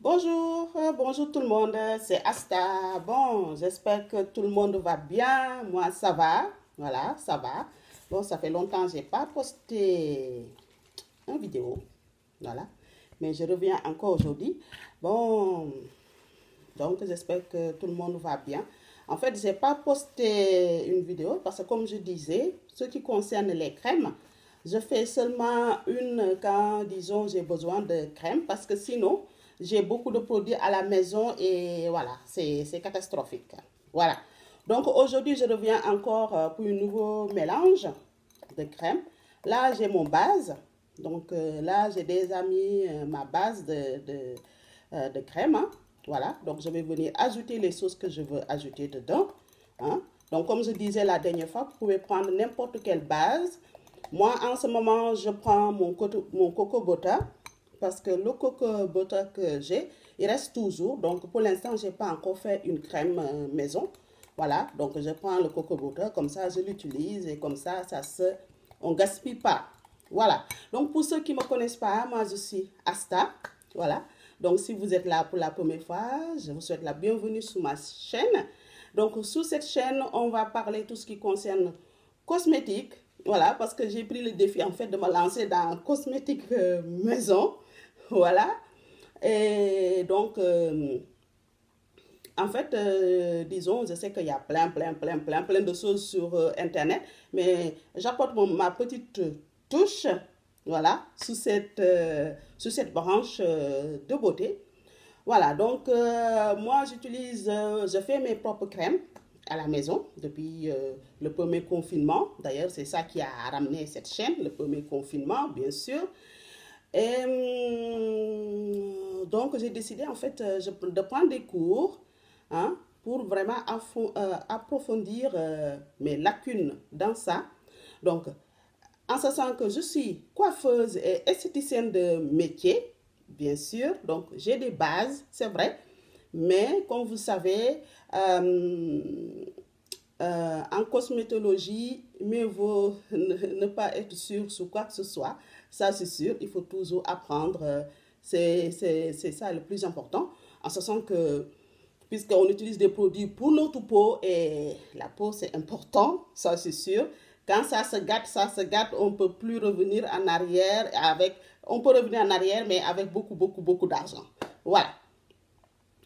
Bonjour, bonjour tout le monde, c'est Asta. Bon, j'espère que tout le monde va bien. Moi, ça va. Voilà, ça va. Bon, ça fait longtemps que je n'ai pas posté une vidéo. Voilà. Mais je reviens encore aujourd'hui. Bon, donc j'espère que tout le monde va bien. En fait, je n'ai pas posté une vidéo parce que comme je disais, ce qui concerne les crèmes, je fais seulement une quand, disons, j'ai besoin de crème parce que sinon, j'ai beaucoup de produits à la maison et voilà, c'est catastrophique. Voilà. Donc aujourd'hui, je reviens encore pour un nouveau mélange de crème. Là, j'ai mon base. Donc là, j'ai déjà mis ma base de crème. Hein. Voilà. Donc je vais venir ajouter les sauces que je veux ajouter dedans. Hein. Donc comme je disais la dernière fois, vous pouvez prendre n'importe quelle base. Moi, en ce moment, je prends mon coco butter parce que le coco butter que j'ai, il reste toujours. Donc, pour l'instant, je n'ai pas encore fait une crème maison. Voilà, donc je prends le coco butter, comme ça, je l'utilise et comme ça, on ne gaspille pas. Voilà, donc pour ceux qui ne me connaissent pas, moi, je suis Asta. Voilà, donc si vous êtes là pour la première fois, je vous souhaite la bienvenue sur ma chaîne. Donc, sur cette chaîne, on va parler tout ce qui concerne cosmétiques. Voilà, parce que j'ai pris le défi en fait de me lancer dans cosmétiques maison. Voilà. Et donc, en fait, disons, je sais qu'il y a plein de choses sur Internet, mais j'apporte ma petite touche, voilà, sous cette branche de beauté. Voilà, donc moi je fais mes propres crèmes à la maison depuis le premier confinement. D'ailleurs, c'est ça qui a ramené cette chaîne, le premier confinement, bien sûr. Et donc, j'ai décidé en fait de prendre des cours hein, pour vraiment approfondir mes lacunes dans ça. Donc, en sachant que je suis coiffeuse et esthéticienne de métier, bien sûr, donc j'ai des bases, c'est vrai, mais comme vous savez, en cosmétologie, mieux vaut ne pas être sûr sur quoi que ce soit. Ça, c'est sûr, il faut toujours apprendre. C'est ça le plus important. En sachant que, puisqu'on utilise des produits pour notre peau, et la peau, c'est important, ça, c'est sûr. Quand ça se gâte, on ne peut plus revenir en arrière on peut revenir en arrière, mais avec beaucoup d'argent. Voilà.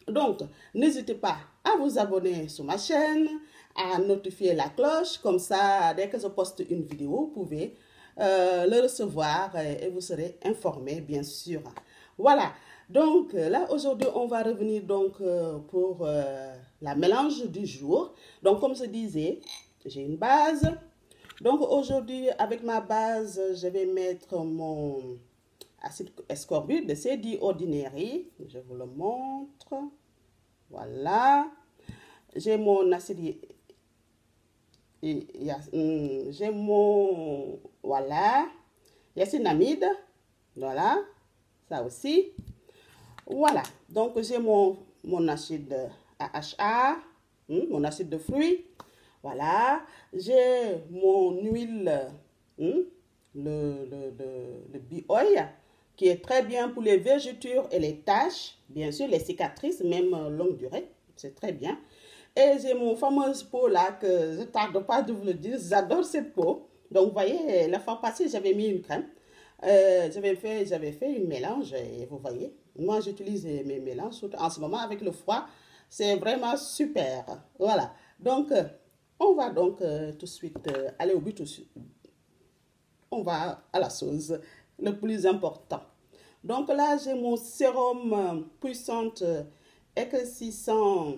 Donc, n'hésitez pas à vous abonner sur ma chaîne, à notifier la cloche, comme ça, dès que je poste une vidéo, vous pouvez le recevoir et vous serez informé, bien sûr. Voilà, donc là, aujourd'hui, on va revenir donc pour la mélange du jour. Donc, comme je disais, j'ai une base. Donc, aujourd'hui, avec ma base, je vais mettre mon acide ascorbut de C10 Ordinary. Je vous le montre. Voilà. J'ai mon acide. J'ai mon. Voilà. Yacinamide. Voilà. Ça aussi. Voilà. Donc, j'ai mon acide AHA. Mon acide de fruits. Voilà. J'ai mon huile. Le Bioil qui est très bien pour les vergetures et les taches, bien sûr, les cicatrices, même longue durée, c'est très bien. Et j'ai mon fameuse peau là, que je ne tarde pas de vous le dire, j'adore cette peau. Donc, vous voyez, la fois passée, j'avais mis une crème. J'avais fait une mélange, et vous voyez, moi j'utilise mes mélanges, surtout en ce moment avec le froid, c'est vraiment super. Voilà, donc on va donc tout de suite aller au but, on va à la chose, le plus important. Donc là, j'ai mon sérum puissante éclaircissant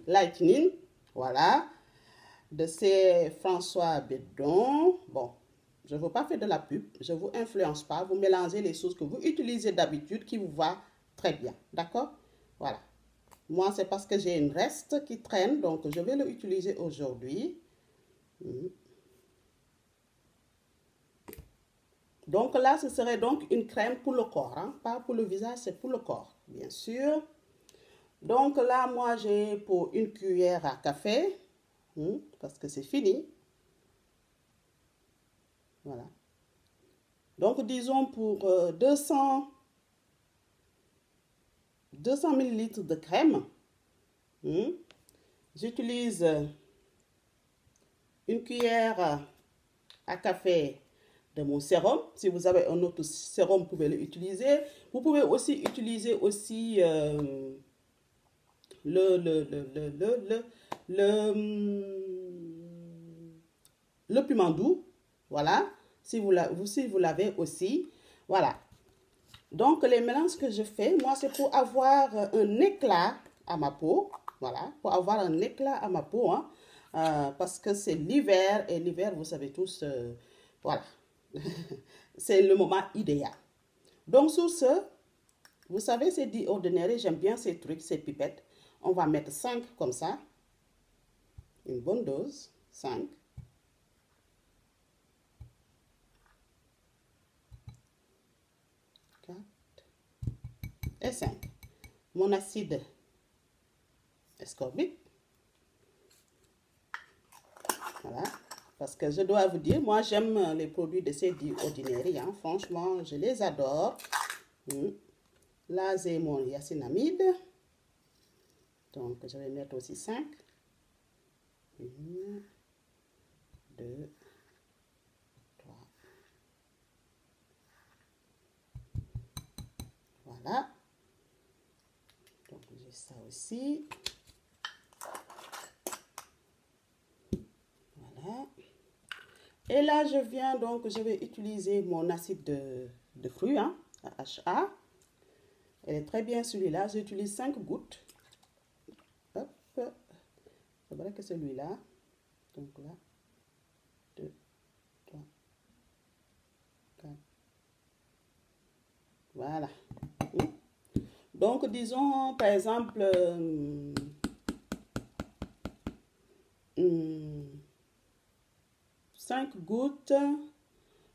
lightning, voilà, de ces François Bedon. Bon, je ne veux pas faire de la pub, je ne vous influence pas, vous mélangez les choses que vous utilisez d'habitude qui vous va très bien, d'accord? Voilà. Moi, c'est parce que j'ai une reste qui traîne, donc je vais l'utiliser aujourd'hui. Donc là, ce serait donc une crème pour le corps, hein? Pas pour le visage, c'est pour le corps, bien sûr. Donc là, moi, j'ai pour une cuillère à café, parce que c'est fini. Voilà. Donc, disons pour 200 200 ml de crème. J'utilise une cuillère à café de mon sérum. Si vous avez un autre sérum, vous pouvez l'utiliser. Vous pouvez aussi utiliser aussi le piment doux. Voilà. Si vous l'avez aussi. Voilà. Donc, les mélanges que je fais, moi, c'est pour avoir un éclat à ma peau. Voilà. Pour avoir un éclat à ma peau. Hein. Parce que c'est l'hiver. Et l'hiver, vous savez tous, voilà. C'est le moment idéal. Donc, sur ce, vous savez, c'est dit ordinaire. J'aime bien ces trucs, ces pipettes. On va mettre 5 comme ça. Une bonne dose. 5. Et 5. Mon acide ascorbique. Voilà. Parce que je dois vous dire, moi j'aime les produits de ces dits ordinaires. Hein. Franchement, je les adore. Là, j'ai mon niacinamide. Donc, je vais mettre aussi 5. 1, 2, 3. Voilà. Donc, j'ai ça aussi. Voilà. Et là, je vais utiliser mon acide de fruits, hein, AHA. Elle est très bien celui-là. J'utilise 5 gouttes. Hop. C'est vrai que celui-là. Donc là, 2, 3, 4. Voilà. Donc, disons, par exemple, 5 gouttes.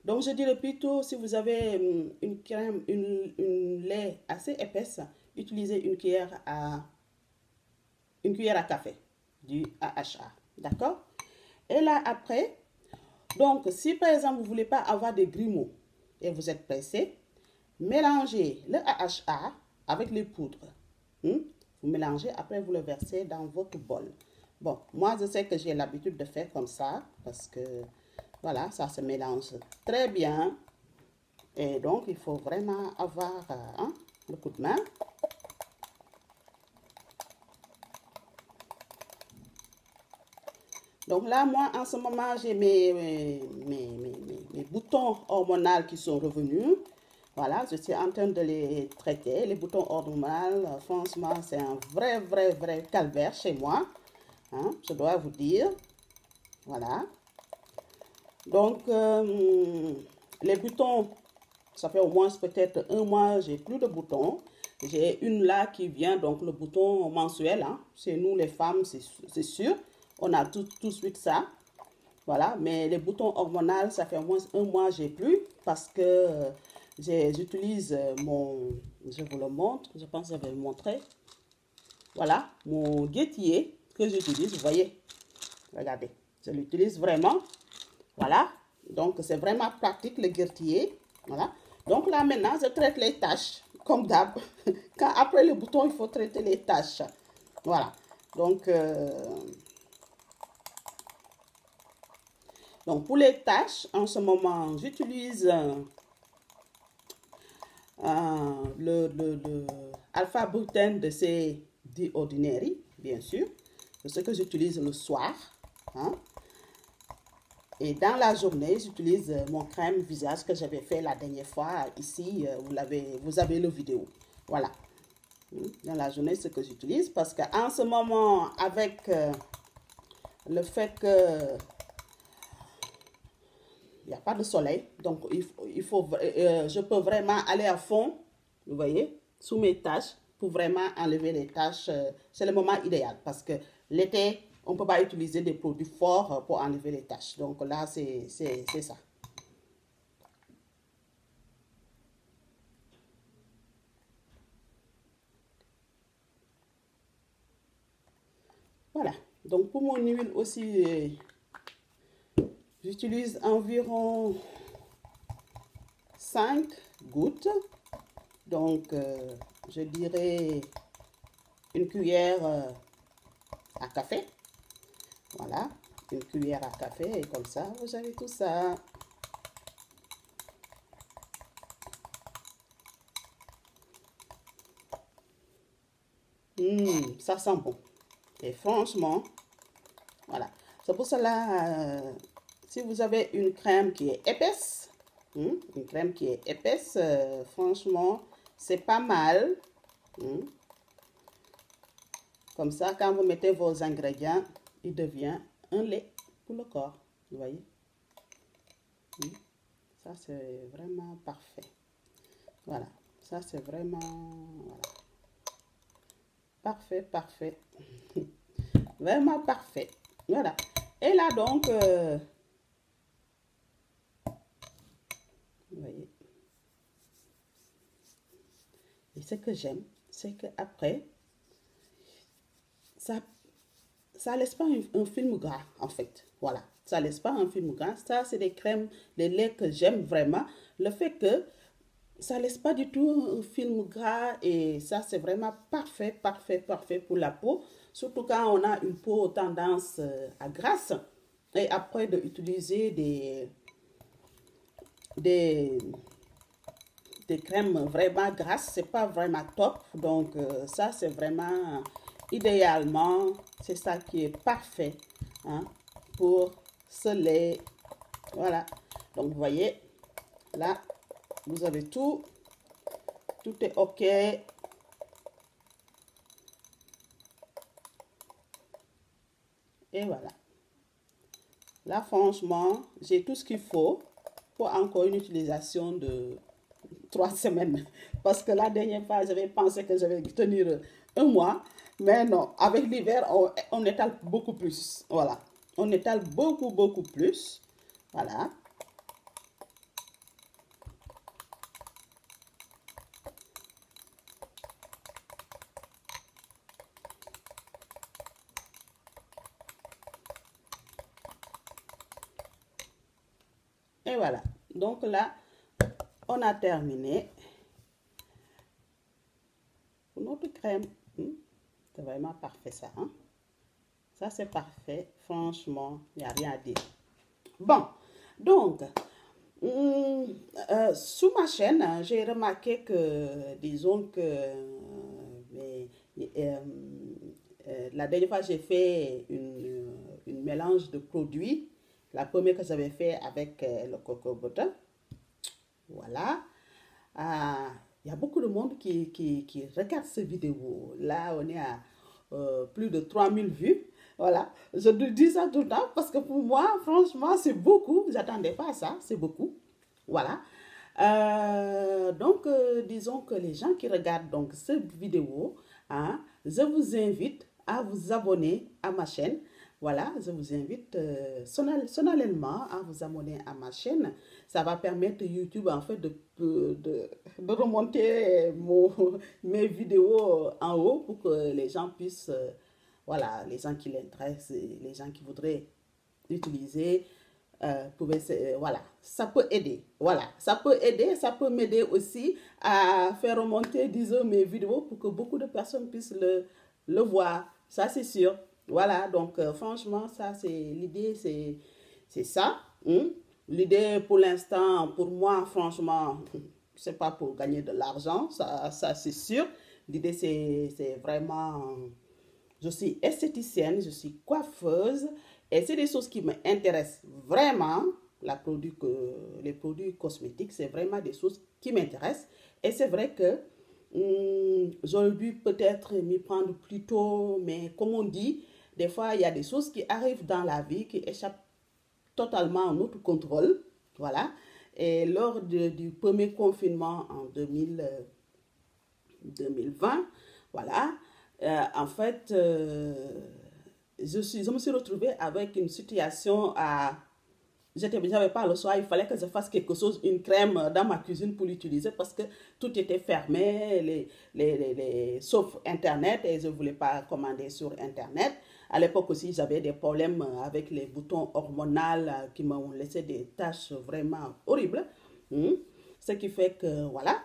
Donc, je dirais plutôt, si vous avez une crème, une lait assez épaisse, utilisez une cuillère à café du AHA. D'accord? Et là, après, donc, si par exemple, vous ne voulez pas avoir des grumeaux et vous êtes pressé, mélangez le AHA avec les poudres. Vous mélangez, après vous le versez dans votre bol. Bon, moi, je sais que j'ai l'habitude de faire comme ça parce que, voilà, ça se mélange très bien. Et donc, il faut vraiment avoir le coup de main. Donc là, moi, en ce moment, j'ai mes boutons hormonaux qui sont revenus. Voilà, je suis en train de les traiter. Les boutons hormonaux, franchement, c'est un vrai calvaire chez moi. Hein, je dois vous dire. Voilà. Donc, les boutons, ça fait au moins peut-être 1 mois, j'ai plus de boutons. J'ai une là qui vient, donc le bouton mensuel. Hein. Chez nous, les femmes, c'est sûr. On a tout de suite ça. Voilà, mais les boutons hormonaux, ça fait au moins 1 mois, j'ai plus. Parce que j'utilise je vous le montre, je pense que je vais le montrer. Voilà, mon guettier que j'utilise, vous voyez. Regardez, je l'utilise vraiment. Voilà, donc c'est vraiment pratique le guettier. Voilà, donc là maintenant, je traite les taches, comme d'hab. Quand après le bouton, il faut traiter les taches. Voilà, donc pour les taches, en ce moment, j'utilise le alpha butène de ces dits ordinaires, bien sûr. C'est ce que j'utilise le soir. Hein. Et dans la journée, j'utilise mon crème visage que j'avais fait la dernière fois. Ici, vous avez le vidéo. Voilà. Dans la journée, c'est ce que j'utilise. Parce qu'en ce moment, avec le fait que il n'y a pas de soleil, donc je peux vraiment aller à fond, vous voyez, sous mes taches, pour vraiment enlever les taches. C'est le moment idéal, parce que l'été, on ne peut pas utiliser des produits forts pour enlever les taches. Donc là, c'est ça. Voilà, donc pour mon huile aussi, j'utilise environ 5 gouttes. Donc, je dirais une cuillère à café. Voilà, une cuillère à café et comme ça, vous avez tout ça. Ça sent bon. Et franchement, voilà. C'est pour cela, si vous avez une crème qui est épaisse, une crème qui est épaisse, franchement, c'est pas mal. Comme ça, quand vous mettez vos ingrédients, il devient un lait pour le corps. Vous voyez? Ça, c'est vraiment parfait. Voilà. Ça, c'est vraiment... Voilà. Parfait, parfait. Vraiment parfait. Voilà. Et là, donc... vous voyez? Et ce que j'aime, c'est qu'après... ça laisse pas un film gras, en fait. Voilà. Ça laisse pas un film gras. Ça, c'est des crèmes, des laits que j'aime vraiment. Le fait que ça laisse pas du tout un film gras et ça, c'est vraiment parfait, parfait, parfait pour la peau. Surtout quand on a une peau tendance à grasse. Et après d'utiliser des crèmes vraiment grasses, c'est pas vraiment top. Donc, ça, c'est vraiment... Idéalement, c'est ça qui est parfait pour ce lait. Voilà. Donc, vous voyez, là, vous avez tout. Tout est OK. Et voilà. Là, franchement, j'ai tout ce qu'il faut pour encore une utilisation de 3 semaines. Parce que la dernière fois, j'avais pensé que j'allais tenir un mois. Mais non, avec l'hiver, on étale beaucoup plus. Voilà. On étale beaucoup, beaucoup plus. Voilà. Et voilà. Donc là, on a terminé pour notre crème. C'est vraiment parfait ça. Ça, c'est parfait. Franchement, il n'y a rien à dire. Bon, donc, sous ma chaîne, j'ai remarqué que, disons que la dernière fois, j'ai fait une mélange de produits. La première que j'avais fait avec le coco butter. Voilà. Il y a beaucoup de monde qui regarde cette vidéo. Là, on est à plus de 3000 vues. Voilà. Je dis ça tout le temps parce que pour moi, franchement, c'est beaucoup. Je n'attendais pas à ça. C'est beaucoup. Voilà. Donc, disons que les gens qui regardent donc cette vidéo, je vous invite à vous abonner à ma chaîne. Voilà, je vous invite solennellement à vous abonner à ma chaîne. Ça va permettre YouTube en fait de remonter mes vidéos en haut pour que les gens puissent, voilà, les gens qui l'intéressent, les gens qui voudraient l'utiliser, voilà, ça peut aider. Voilà, ça peut aider, ça peut m'aider aussi à faire remonter, disons, mes vidéos pour que beaucoup de personnes puissent le voir. Ça, c'est sûr. Voilà, donc franchement, ça, c'est l'idée, c'est ça. L'idée, pour l'instant, pour moi, franchement, c'est pas pour gagner de l'argent, ça c'est sûr. L'idée, c'est vraiment... Je suis esthéticienne, je suis coiffeuse, et c'est des choses qui m'intéressent vraiment. Les produits cosmétiques, c'est vraiment des choses qui m'intéressent. Et c'est vrai que j'aurais dû peut-être m'y prendre plus tôt, mais comme on dit, des fois, il y a des choses qui arrivent dans la vie qui échappent totalement à notre contrôle. Voilà. Et lors du premier confinement en 2020, voilà, en fait, je me suis retrouvée avec une situation à... J'avais pas le choix, il fallait que je fasse quelque chose, une crème dans ma cuisine pour l'utiliser parce que tout était fermé, sauf Internet, et je ne voulais pas commander sur Internet. À l'époque aussi, j'avais des problèmes avec les boutons hormonaux qui m'ont laissé des taches vraiment horribles. Ce qui fait que, voilà,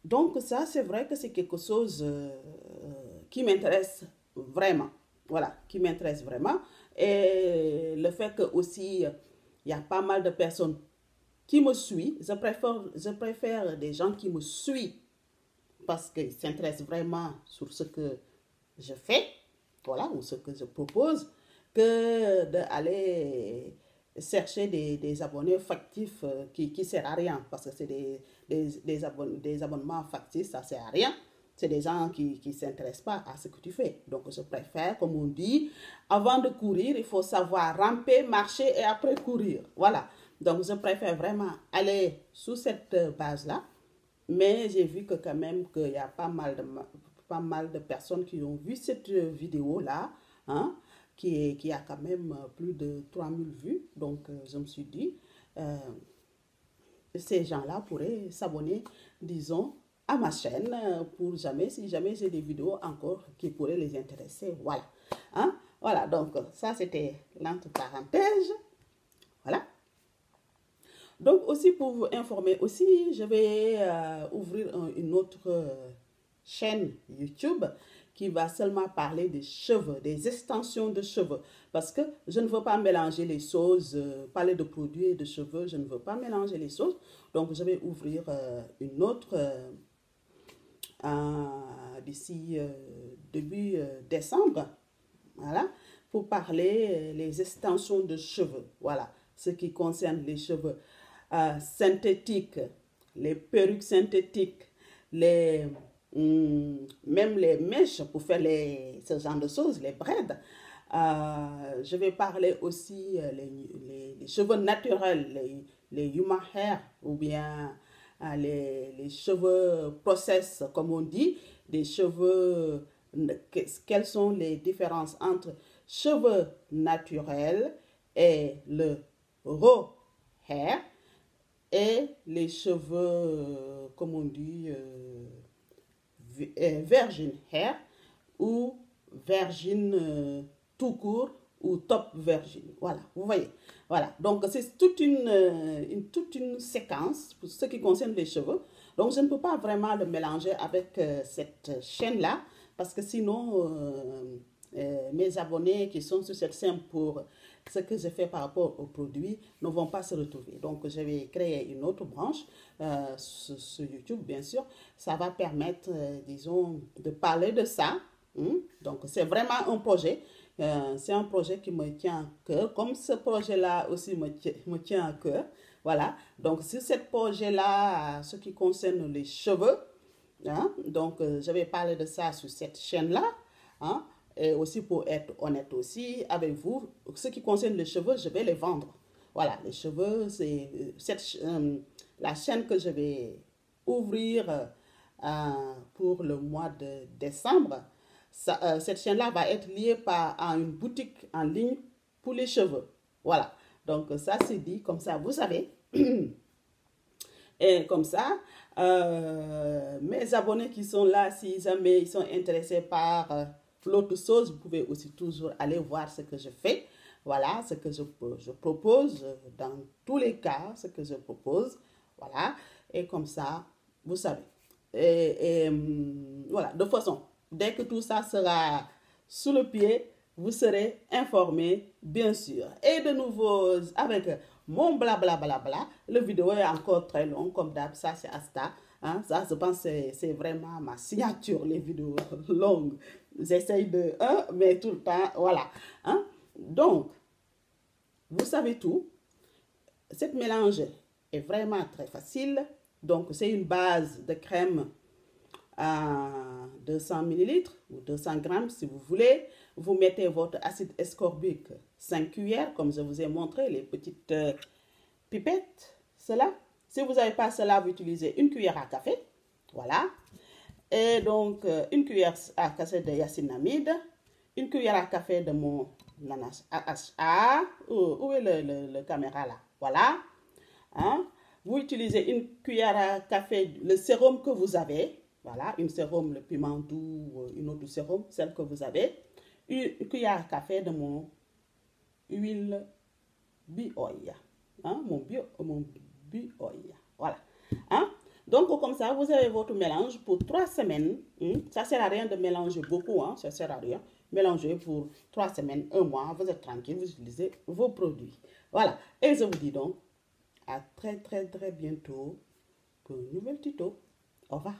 Donc ça, c'est vrai que c'est quelque chose qui m'intéresse vraiment. Voilà, qui m'intéresse vraiment. Et le fait que aussi, il y a pas mal de personnes qui me suivent. Je préfère des gens qui me suivent parce qu'ils s'intéressent vraiment sur ce que je fais, voilà, ou ce que je propose, que d'aller chercher des abonnés factifs qui ne servent à rien, parce que c'est des abonnements factifs, ça ne sert à rien. C'est des gens qui ne s'intéressent pas à ce que tu fais. Donc, je préfère, comme on dit, avant de courir, il faut savoir ramper, marcher et après courir. Voilà. Donc, je préfère vraiment aller sous cette base-là. Mais j'ai vu que quand même qu'il y a pas mal de personnes qui ont vu cette vidéo-là, hein, qui a quand même plus de 3000 vues. Donc, je me suis dit, euh, ces gens-là pourraient s'abonner, disons, à ma chaîne pour jamais, si jamais j'ai des vidéos encore qui pourraient les intéresser. Voilà. Hein? Voilà, donc ça c'était l'entre parenthèse. Voilà. Donc aussi pour vous informer aussi, je vais ouvrir une autre chaîne YouTube qui va seulement parler des cheveux, des extensions de cheveux. Parce que je ne veux pas mélanger les choses, parler de produits et de cheveux, je ne veux pas mélanger les choses. Donc je vais ouvrir une autre d'ici début décembre, voilà, pour parler les extensions de cheveux. Voilà, ce qui concerne les cheveux synthétiques, les perruques synthétiques, même les mèches pour faire ce genre de choses, les braids. Je vais parler aussi les cheveux naturels, les human hair ou bien les cheveux process, comme on dit, des cheveux, quelles sont les différences entre cheveux naturels et le raw hair et les cheveux, comme on dit, virgin hair ou virgin tout court ou top virgin. Voilà, vous voyez. Voilà, donc c'est toute une séquence pour ce qui concerne les cheveux. Donc je ne peux pas vraiment le mélanger avec cette chaîne-là parce que sinon mes abonnés qui sont sur cette chaîne pour ce que je fais par rapport aux produits ne vont pas se retrouver. Donc, je vais créer une autre branche sur YouTube, bien sûr. Ça va permettre, disons, de parler de ça. Donc, c'est vraiment un projet. C'est un projet qui me tient à cœur. Comme ce projet-là aussi me tient à cœur. Voilà. Donc, sur ce projet-là, ce qui concerne les cheveux, hein, donc, je vais parler de ça sur cette chaîne-là. Hein. Et aussi pour être honnête aussi avec vous, ce qui concerne les cheveux, je vais les vendre. Voilà, les cheveux, c'est la chaîne que je vais ouvrir pour le mois de décembre. Cette chaîne-là va être liée à une boutique en ligne pour les cheveux. Voilà, donc ça c'est dit, comme ça vous savez. Et comme ça, mes abonnés qui sont là, si jamais ils sont intéressés par l'autre chose, vous pouvez aussi toujours aller voir ce que je fais. Voilà, ce que je propose dans tous les cas, ce que je propose. Voilà, et comme ça, vous savez. Voilà, de toute façon, dès que tout ça sera sous le pied, vous serez informés, bien sûr. Et de nouveau, avec mon blablabla, le vidéo est encore très long, comme d'hab, ça c'est Asta. Hein, ça, je pense que c'est vraiment ma signature, les vidéos longues. J'essaye de, mais tout le temps, voilà. Hein. Donc, vous savez tout. Cette mélange est vraiment très facile. Donc, c'est une base de crème à 200 ml ou 200 grammes si vous voulez. Vous mettez votre acide ascorbique 5 cuillères, comme je vous ai montré, les petites pipettes, cela. Si vous n'avez pas cela, vous utilisez une cuillère à café. Voilà. Et donc, une cuillère à café de yacinamide, une cuillère à café de mon ananas AHA. Où est le caméra là? Voilà. Hein? Vous utilisez une cuillère à café, le sérum que vous avez. Voilà, une sérum, le piment doux, une autre sérum, celle que vous avez. Une cuillère à café de mon huile bio-oil. Hein? Mon bio-oil. Voilà. Hein? Donc, comme ça, vous avez votre mélange pour 3 semaines. Ça ne sert à rien de mélanger beaucoup, hein, ça ne sert à rien. Mélangez pour 3 semaines, 1 mois, vous êtes tranquille, vous utilisez vos produits. Voilà. Et je vous dis donc à très bientôt pour un nouvel tuto. Au revoir.